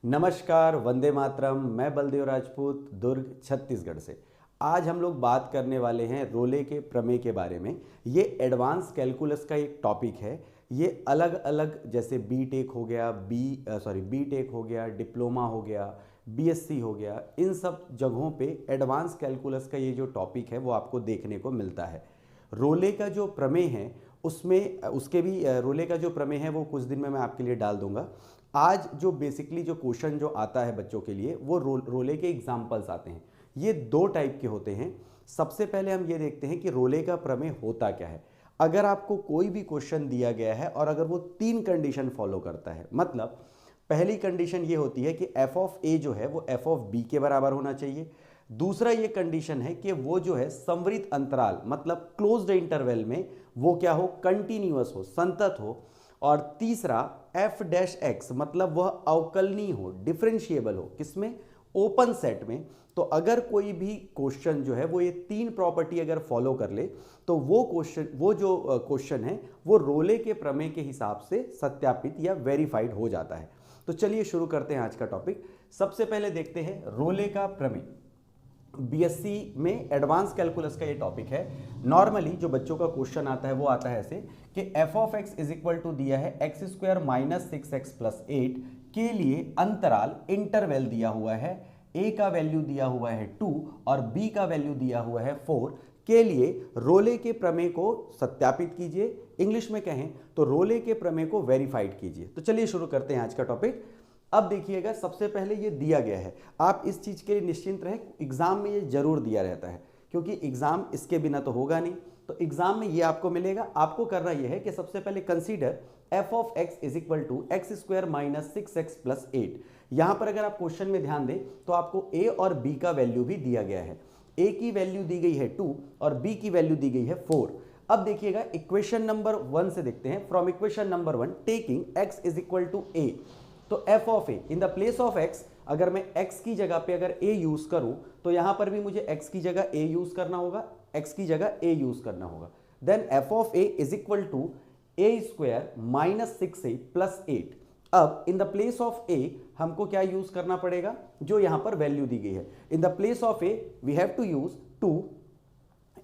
नमस्कार, वंदे मातरम। मैं बलदेव राजपूत, दुर्ग, छत्तीसगढ़ से। आज हम लोग बात करने वाले हैं रोले के प्रमेय के बारे में। ये एडवांस कैलकुलस का एक टॉपिक है। ये अलग अलग जैसे बी टेक हो गया, बी टेक हो गया, डिप्लोमा हो गया, बीएससी हो गया, इन सब जगहों पे एडवांस कैलकुलस का ये जो टॉपिक है वो आपको देखने को मिलता है। रोले का जो प्रमेय है उसमें उसके भी रोले का जो प्रमेय है वो कुछ दिन में मैं आपके लिए डाल दूंगा। आज जो बेसिकली जो क्वेश्चन जो आता है बच्चों के लिए वो रोले के एग्जाम्पल्स आते हैं। ये दो टाइप के होते हैं। सबसे पहले हम ये देखते हैं कि रोले का प्रमेय होता क्या है। अगर आपको कोई भी क्वेश्चन दिया गया है और अगर वो तीन कंडीशन फॉलो करता है, मतलब पहली कंडीशन ये होती है कि एफ ऑफ ए जो है वो एफ ऑफ बी के बराबर होना चाहिए। दूसरा ये कंडीशन है कि वो जो है संवृत अंतराल मतलब क्लोज्ड इंटरवल में वो क्या हो, कंटिन्यूअस हो, संतत हो। और तीसरा एफ डैश एक्स मतलब वह अवकलनीय हो, डिफरेंशिएबल हो, किसमें, ओपन सेट में। तो अगर कोई भी क्वेश्चन जो है वो ये तीन प्रॉपर्टी अगर फॉलो कर ले तो वो जो क्वेश्चन है वो रोले के प्रमेय के हिसाब से सत्यापित या वेरीफाइड हो जाता है। तो चलिए शुरू करते हैं आज का टॉपिक। सबसे पहले देखते हैं रोले का प्रमेय। बीएससी में एडवांस कैलकुलस का ये टॉपिक है। नॉर्मली जो बच्चों का क्वेश्चन आता है वो आता है ऐसे कि F of X is equal to दिया है x square minus 6x plus 8 के लिए अंतराल इंटरवल दिया हुआ है, ए का वैल्यू दिया हुआ है 2 और बी का वैल्यू दिया हुआ है 4 के लिए रोले के प्रमेय को सत्यापित कीजिए। इंग्लिश में कहें तो रोले के प्रमेय को वेरीफाइड कीजिए। तो चलिए शुरू करते हैं आज का टॉपिक। अब देखिएगा, सबसे पहले ये दिया गया है, आप इस चीज के लिए निश्चिंत रहे, एग्जाम में ये जरूर दिया रहता है क्योंकि एग्जाम इसके बिना तो होगा नहीं। तो एग्जाम में ये आपको मिलेगा। आपको करना ये है कि सबसे पहले consider F of X is equal to X square minus 6x plus 8। यहां पर अगर आप क्वेश्चन में ध्यान दें तो आपको ए और बी का वैल्यू भी दिया गया है। ए की वैल्यू दी गई है 2 और बी की वैल्यू दी गई है 4। अब देखिएगा इक्वेशन नंबर 1 से देखते हैं। From equation number 1 taking x is equal to a, तो f of a in the place of x, अगर मैं x की जगह पे अगर a यूज करूं तो यहां पर भी मुझे x की जगह a यूज करना होगा, x की जगह a यूज करना होगा। Then F of a is equal to A square minus 6a plus 8। अब in the place of a हमको क्या यूज करना पड़ेगा, जो यहां पर वैल्यू दी गई है। In the place of a we have to use 2,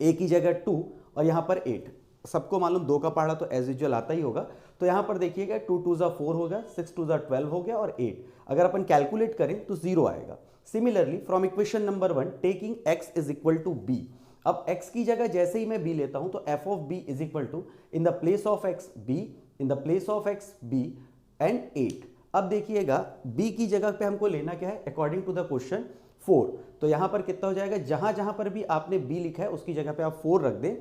a की जगह 2 और यहां पर 8। सबको मालूम 2 का पहाड़ा तो एज यूजुअल आता ही होगा। तो यहां पर देखिएगा 2 2 जा 4 हो गया, 6 2 जा 12 हो गया और 8 अगर अपन कैलकुलेट करें तो 0 आएगा। Similarly from equation number 1 taking x is equal to b, अब x की जगह जैसे ही मैं b लेता हूं तो f of b is equal to in the place of x b, in the place of x b and 8। अब देखिएगा b की जगह पे हमको लेना क्या है, अकॉर्डिंग टू द क्वेश्चन 4। तो यहां पर कितना हो जाएगा, जहां जहां पर भी आपने b लिखा है उसकी जगह पे आप 4 रख दें।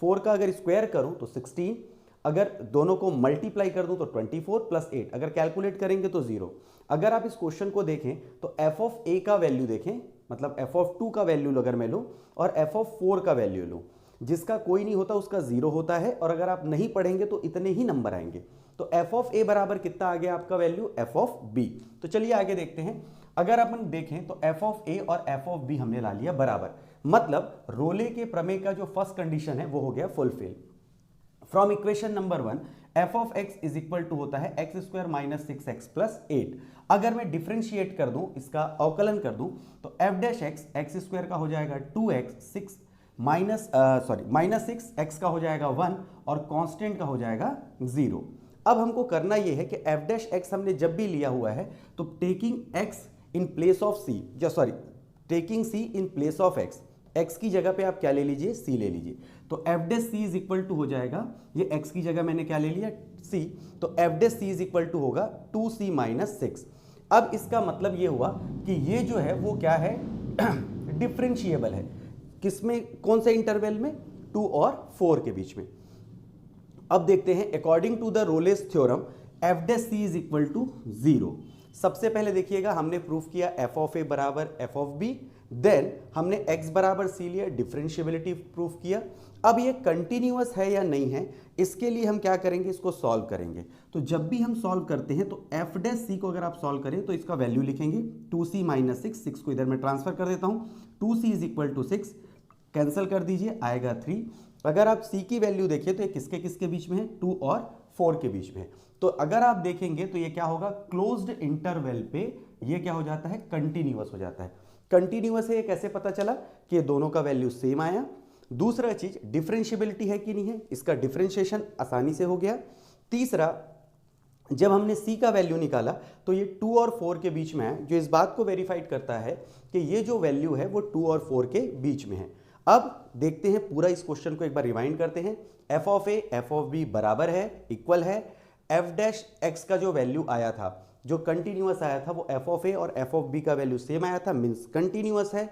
4 का अगर स्क्वायर करूं तो 16, अगर दोनों को मल्टीप्लाई कर दूं तो 24 प्लस 8, अगर कैलकुलेट करेंगे तो 0। अगर आप इस क्वेश्चन को देखें तो एफ ऑफ ए का वैल्यू देखें, मतलब एफ ऑफ 2 का वैल्यू अगर मैं लूं और एफ ऑफ 4 का वैल्यू लूं, जिसका कोई नहीं होता उसका 0 होता है और अगर आप नहीं पढ़ेंगे तो इतने ही नंबर आएंगे। तो एफ ऑफ ए बराबर कितना आ गया आपका वैल्यू, एफ ऑफ बी। तो चलिए आगे देखते हैं। अगर अपन देखें तो एफ ऑफ ए और एफ ऑफ बी हमने ला लिया बराबर, मतलब रोले के प्रमेय का जो फर्स्ट कंडीशन है वो हो गया fulfil. From equation number 1 F of X is equal to होता है x square minus 6x plus 8। अगर मैं डिफ्रेंशिएट कर दूं, इसका अवकलन कर दूं, तो F dash x x square का हो जाएगा 2x, 6 माइनस 6x का हो जाएगा 1 और कांस्टेंट का हो जाएगा 0। अब हमको करना यह है कि एफ डैश एक्स हमने जब भी लिया हुआ है तो taking X in place of C, taking C in place of X, x की जगह पे आप क्या ले लीजिए, c ले लीजिए। तो F dash C is equal to हो जाएगा, ये x की जगह मैंने क्या ले लिया, c, तो F dash C is equal to होगा 2c माइनस 6। अब इसका मतलब ये हुआ कि ये जो है वो क्या है, डिफरेंशिएबल है। किसमें, कौन से इंटरवल में, 2 और 4 के बीच में। अब देखते हैं according to the Rolle's theorem F dash C is equal to 0। सबसे पहले देखिएगा हमने प्रूफ किया एफ ऑफ ए बराबर एफ ऑफ बी, देन हमने x बराबर c लिया, डिफरेंशिएबिलिटी प्रूफ किया। अब ये कंटिन्यूअस है या नहीं है, इसके लिए हम क्या करेंगे, इसको सॉल्व करेंगे। तो जब भी हम सॉल्व करते हैं तो एफ डैश सी को अगर आप सॉल्व करें तो इसका वैल्यू लिखेंगे 2c माइनस 6, 6 को इधर मैं ट्रांसफर कर देता हूं, 2c is equal to 6, cancel कर दीजिए, आएगा 3। अगर आप c की वैल्यू देखिए तो ये किसके किसके बीच में है, 2 और 4 के बीच में है। तो अगर आप देखेंगे तो ये क्या होगा, क्लोज्ड इंटरवल पे ये क्या हो जाता है, कंटिन्यूअस हो जाता है। कंटिन्यूअस है ये कैसे पता चला कि ये दोनों का वैल्यू सेम आया। दूसरा चीज डिफरेंशिएबिलिटी है कि नहीं है, इसका डिफरेंशिएशन आसानी से हो गया। तीसरा, जब हमने c का वैल्यू निकाला तो ये 2 और 4 के बीच में है, जो इस बात को वेरीफाइड करता है कि ये जो वैल्यू है वो 2 और 4 के बीच में है। अब देखते हैं पूरा इस क्वेश्चन को एक बार रिवाइंड करते हैं। F of A F of B बराबर है, इक्वल है, एफ डैश एक्स का जो वैल्यू आया था, जो कंटिन्यूअस आया था, वो एफ ऑफ ए और एफ ऑफ बी का वैल्यू सेम आया था, मीन्स कंटिन्यूअस है,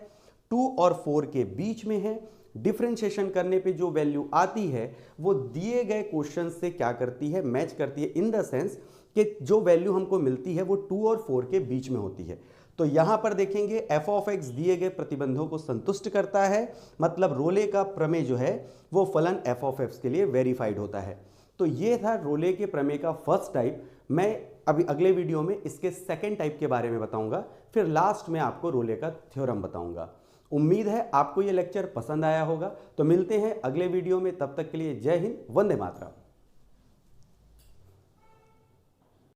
2 और 4 के बीच में है। डिफरेंशिएशन करने पे जो वैल्यू आती है वो दिए गए क्वेश्चन से क्या करती है, मैच करती है, इन द सेंस कि जो वैल्यू हमको मिलती है वो 2 और 4 के बीच में होती है। तो यहां पर देखेंगे एफ ऑफ एक्स दिए गए प्रतिबंधों को संतुष्ट करता है, मतलब रोले का प्रमेय जो है वो फलन एफ ऑफ एक्स के लिए वेरीफाइड होता है। तो ये था रोले के प्रमेय का फर्स्ट टाइप। मैं अभी अगले वीडियो में इसके सेकेंड टाइप के बारे में बताऊंगा, फिर लास्ट में आपको रोले का थ्योरम बताऊंगा। उम्मीद है आपको ये लेक्चर पसंद आया होगा। तो मिलते हैं अगले वीडियो में, तब तक के लिए जय हिंद, वंदे मातरम।